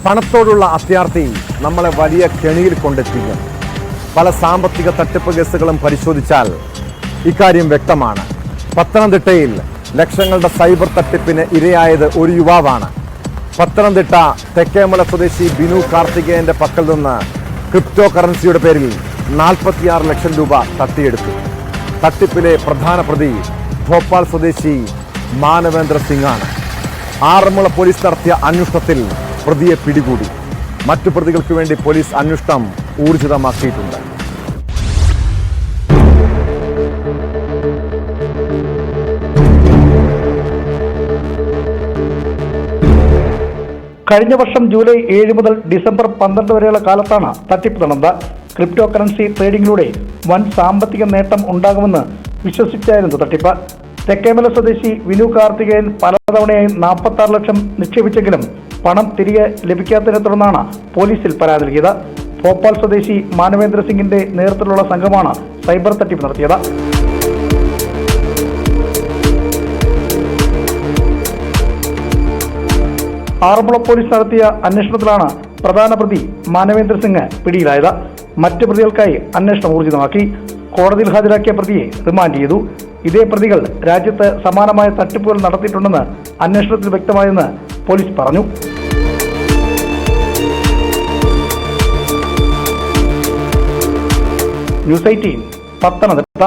പണത്തോടുള്ള അത്യാർത്തി നമ്മളെ വലിയ കെണിയിൽ കൊണ്ടെത്തിക്കും. പല സാമ്പത്തിക തട്ടിപ്പ് കേസുകളും പരിശോധിച്ചാൽ ഇക്കാര്യം വ്യക്തമാണ്. പത്തനംതിട്ടയിൽ ലക്ഷങ്ങളുടെ സൈബർ തട്ടിപ്പിന് ഇരയായത് ഒരു യുവാവാണ്. പത്തനംതിട്ട തെക്കേമല സ്വദേശി ബിനു കാർത്തികേയന്റെ പക്കൽ നിന്ന് ക്രിപ്റ്റോ കറൻസിയുടെ പേരിൽ 46 ലക്ഷം രൂപ തട്ടിയെടുത്തു. തട്ടിപ്പിലെ പ്രധാന പ്രതി ഭോപ്പാൽ സ്വദേശി മാനവേന്ദ്ര സിംഗ് ആണ്. ആറന്മുള പോലീസ് നടത്തിയ അന്വേഷണത്തിൽ പ്രതിയെ പിടികൂടി. മറ്റു പ്രതികൾക്ക് വേണ്ടി പോലീസ് അന്വേഷണം ഊർജിതമാക്കിയിട്ടുണ്ട്. കഴിഞ്ഞ വർഷം ജൂലൈ 7 മുതൽ ഡിസംബർ 12 വരെയുള്ള കാലത്താണ് തട്ടിപ്പ് നടന്നത്. ക്രിപ്റ്റോ കറൻസി ട്രേഡിംഗിലൂടെ വൻ സാമ്പത്തിക നേട്ടം ഉണ്ടാകുമെന്ന് വിശ്വസിച്ചായിരുന്നു തട്ടിപ്പ്. തെക്കേമല സ്വദേശി വിനു കാർത്തികേയൻ പലതവണയായി 46 ലക്ഷം നിക്ഷേപിച്ചെങ്കിലും പണം തിരികെ ലഭിക്കാത്തതിനെ തുടർന്നാണ് പോലീസിൽ പരാതി നൽകിയത്. ഭോപ്പാൽ സ്വദേശി മാനവേന്ദ്ര സിംഗിന്റെ നേതൃത്വത്തിലുള്ള സംഘമാണ് സൈബർ തട്ടിപ്പ് നടത്തിയത്. ആറന്മുള പോലീസ് നടത്തിയ അന്വേഷണത്തിലാണ് പ്രധാന പ്രതി മാനവേന്ദ്ര സിംഗ് പിടിയിലായത്. മറ്റ് പ്രതികൾക്കായി അന്വേഷണം ഊർജിതമാക്കി. കോടതിയിൽ ഹാജരാക്കിയ പ്രതിയെ റിമാൻഡ് ചെയ്തു. ഇതേ പ്രതികൾ രാജ്യത്ത് സമാനമായ തട്ടിപ്പുകൾ നടത്തിയിട്ടുണ്ടെന്ന് അന്വേഷണത്തിൽ വ്യക്തമായെന്ന് പോലീസ് പറഞ്ഞു. ന്യൂസ് 18 പത്തനംതിട്ട.